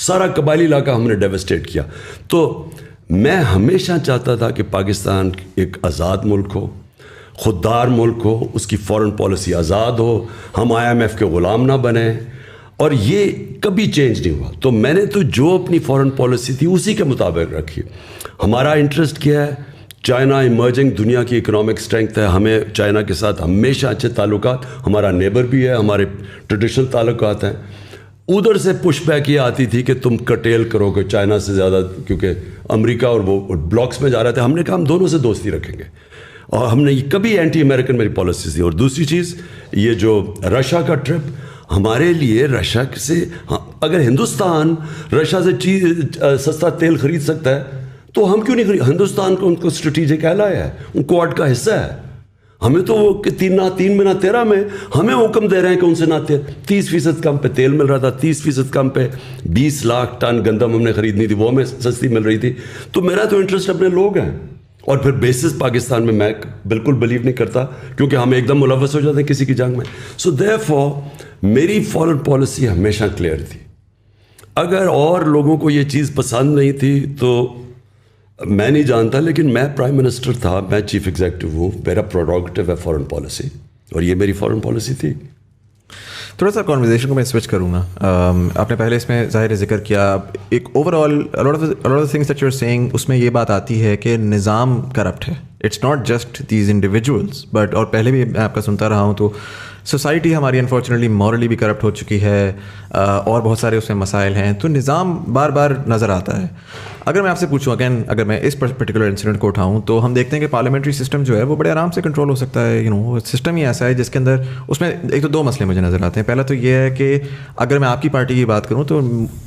سارا قبائلی علاقہ ہم نے ڈیوسٹیٹ کیا. تو میں ہمیشہ چاہتا تھا کہ پاکستان ایک آزاد ملک ہو, خوددار ملک ہو, اس کی فورن پالیسی آزاد ہو, ہم IMF کے غلام نہ بنیں, اور یہ کبھی چینج نہیں ہوا. تو میں نے تو جو اپنی فورن پالیسی تھی اسی کے مطابق رکھی. ہمارا انٹرسٹ کیا ہے؟ چائنا ایمرجنگ دنیا کی اکنامک اسٹرینتھ ہے, ہمیں چائنا کے ساتھ ہمیشہ اچھے تعلقات, ہمارا نیبر بھی ہے, ہمارے ٹریڈیشنل تعلقات ہیں. ادھر سے پش بیک یہ آتی تھی کہ تم کٹیل کرو گے چائنا سے زیادہ, کیونکہ امریکہ اور وہ بلاکس میں جا رہے تھے. ہم نے کہا ہم دونوں سے دوستی رکھیں گے, اور ہم نے کبھی اینٹی امریکن میری پالیسی تھی. اور دوسری چیز یہ جو رشیا کا ٹرپ, ہمارے لیے رشیا سے, اگر ہندوستان رشیا سے سستا تیل خرید سکتا ہے تو ہم کیوں نہیں خرید؟ ہندوستان کو ان کو اسٹریٹجک ایلائی ہے, ان کوڈ کا حصہ ہے. ہمیں تو وہ 3 میں نہ 13 میں ہمیں حکم دے رہے ہیں کہ ان سے نہ 30% کم پہ تیل مل رہا تھا, 30% کم پہ 20 لاکھ ٹن گندم ہم نے خریدنی تھی, وہ ہمیں سستی مل رہی تھی. تو میرا تو انٹرسٹ اپنے لوگ ہیں. اور پھر بیسس پاکستان میں بالکل بلیو نہیں کرتا, کیونکہ ہم ایک دم ملوث ہو جاتے ہیں کسی کی جنگ میں. سو دیئرفور میری فورن پالیسی ہمیشہ کلیئر تھی. اگر اور لوگوں کو یہ چیز پسند نہیں تھی تو میں نہیں جانتا, لیکن میں پرائم منسٹر تھا, میں چیف ایگزیکٹو ہوں, میرا پروڈکٹیو ہے فورن پالیسی, اور یہ میری فورن پالیسی تھی. تھوڑا سا کانورزیشن کو میں سوئچ کروں گا. آپ نے پہلے اس میں ظاہر ذکر کیا ایک over all things that you are seeing, اس میں یہ بات آتی ہے کہ نظام کرپٹ ہے. It's not just these individuals but, اور پہلے بھی میں آپ کا سنتا رہا ہوں, تو سوسائٹی ہماری انفارچونیٹلی مورلی بھی کرپٹ ہو چکی ہے, اور بہت سارے اس میں مسائل ہیں. تو نظام بار بار نظر آتا ہے. اگر میں آپ سے پوچھوں اگین, اگر میں اس پرٹیکولر انسیڈنٹ کو اٹھاؤں, تو ہم دیکھتے ہیں کہ پارلیمنٹری سسٹم جو ہے وہ بڑے آرام سے کنٹرول ہو سکتا ہے. سسٹم ہی ایسا ہے جس کے اندر, اس میں ایک تو 2 مسئلے مجھے نظر آتے ہیں. پہلا تو یہ ہے کہ اگر میں آپ کی پارٹی کی بات کروں تو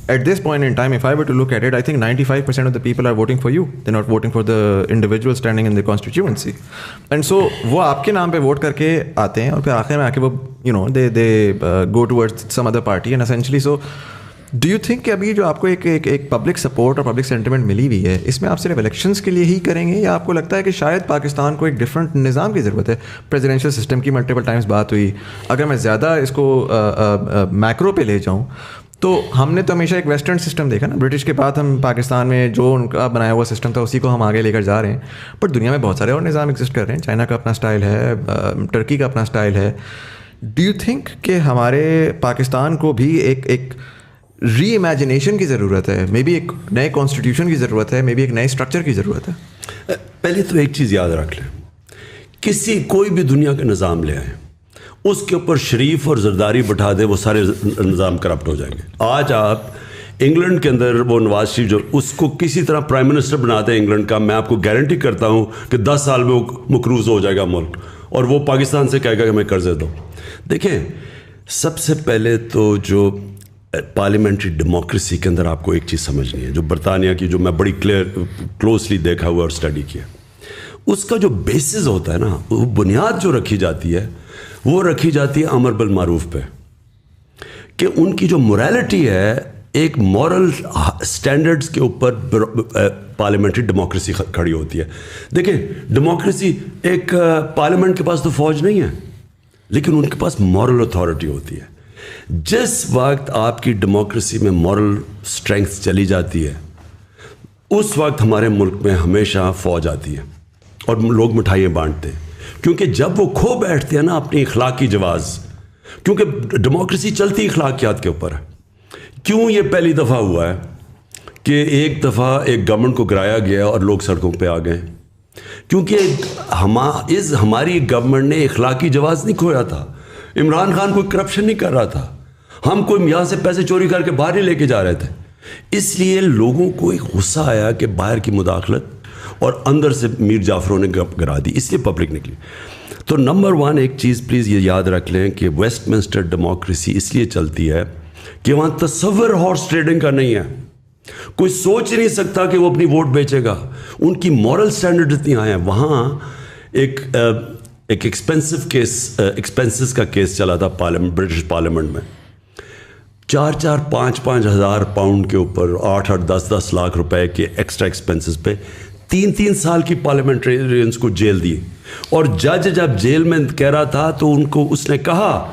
at this point in time if I were to look at it, I think 95% of the people are voting for you, they not voting for the individual standing in the constituency. And so وہ آپ کے نام پہ vote کر کے آتے ہیں, اور پھر آخر میں آ کے وہ they go towards some other party and essentially. So do you think کہ ابھی جو آپ کو ایک پبلک سپورٹ اور پبلک سینٹیمنٹ ملی ہوئی ہے, اس میں آپ صرف الیکشنز کے لیے ہی کریں گے, یا آپ کو لگتا ہے کہ شاید پاکستان کو ایک ڈفرینٹ نظام کی ضرورت ہے؟ پریزیڈینشیل سسٹم کی ملٹیپل ٹائمز بات ہوئی. اگر میں زیادہ اس کو میکرو پہ لے جاؤں تو ہم نے تو ہمیشہ ایک ویسٹرن سسٹم دیکھا نا, برٹش کے بعد ہم پاکستان میں جو ان کا بنایا ہوا سسٹم تھا اسی کو ہم آگے لے کر جا رہے ہیں. بٹ دنیا میں بہت سارے اور نظام ایگزسٹ کر رہے ہیں. چائنا کا اپنا اسٹائل ہے, ٹرکی کا اپنا اسٹائل ہے. ڈو یو تھنک کہ ہمارے پاکستان کو بھی ایک ری امیجنیشن کی ضرورت ہے, مے بی ایک نئے کانسٹیٹیوشن کی ضرورت ہے, مے بی ایک نئے اسٹرکچر کی ضرورت ہے؟ پہلے تو ایک چیز یاد رکھ لیں, کوئی بھی دنیا کا نظام لے آئیں, اس کے اوپر شریف اور زرداری بٹھا دیں, وہ سارے نظام کرپٹ ہو جائیں گے. آج آپ انگلینڈ کے اندر وہ نواز شریف جو اس کو کسی طرح پرائم منسٹر بناتے ہیں انگلینڈ کا, میں آپ کو گارنٹی کرتا ہوں کہ 10 سال میں وہ مقروض ہو جائے گا ملک, اور وہ پاکستان سے کہے گا کہ ہمیں قرضے دو. دیکھیں, سب سے پہلے تو جو پارلیمنٹری ڈیموکریسی کے اندر آپ کو ایک چیز سمجھنی ہے, جو برطانیہ کی, جو میں بڑی کلوزلی دیکھا ہوا اور اسٹڈی کیا, اس کا جو بیسز ہوتا ہے نا, وہ بنیاد جو رکھی جاتی ہے وہ رکھی جاتی ہے امر بالمعروف پہ, کہ ان کی جو موریلٹی ہے ایک مورل سٹینڈرڈز کے اوپر پارلیمنٹری ڈیموکریسی کھڑی ہوتی ہے. دیکھیں, ڈیموکریسی ایک پارلیمنٹ کے پاس تو فوج نہیں ہے, لیکن ان کے پاس مورل اتھارٹی ہوتی ہے. جس وقت آپ کی ڈیموکریسی میں مورل اسٹرینگتھ چلی جاتی ہے, اس وقت ہمارے ملک میں ہمیشہ فوج آتی ہے اور لوگ مٹھائیاں بانٹتے ہیں, کیونکہ جب وہ کھو بیٹھتے ہیں نا اپنی اخلاقی جواز, کیونکہ ڈیموکریسی چلتی اخلاقیات کے اوپر ہے. کیوں یہ پہلی دفعہ ہوا ہے کہ ایک دفعہ ایک گورنمنٹ کو گرایا گیا اور لوگ سڑکوں پہ آ گئے؟ کیونکہ ہماری گورنمنٹ نے اخلاقی جواز نہیں کھویا تھا. عمران خان کوئی کرپشن نہیں کر رہا تھا, ہم کوئی یہاں سے پیسے چوری کر کے باہر نہیں لے کے جا رہے تھے. اس لیے لوگوں کو ایک غصہ آیا کہ باہر کی مداخلت اور اندر سے میر جعفروں نے گرا دی, اس لیے پبلک نکلی. تو نمبر 1 ایک چیز پلیز یہ یاد رکھ لیں کہ ویسٹ منسٹر ڈیموکریسی اس لیے چلتی ہے کہ وہاں تصور ہارس ٹریڈنگ کا نہیں ہے. کوئی سوچ نہیں سکتا کہ وہ اپنی ووٹ بیچے گا. ان کی مورل سٹینڈرڈ اتنی آئے ہیں. وہاں ایک ایکسپینسز کا کیس چلا تھا برٹش پارلیمنٹ میں, 4-5 ہزار پاؤنڈ کے اوپر 8-8 10 لاکھ روپے کے ایکسٹرا ایکسپینسز پہ 3 سال کی پارلیمنٹرینس کو جیل دی. اور جج جب جیل میں کہہ رہا تھا تو ان کو اس نے کہا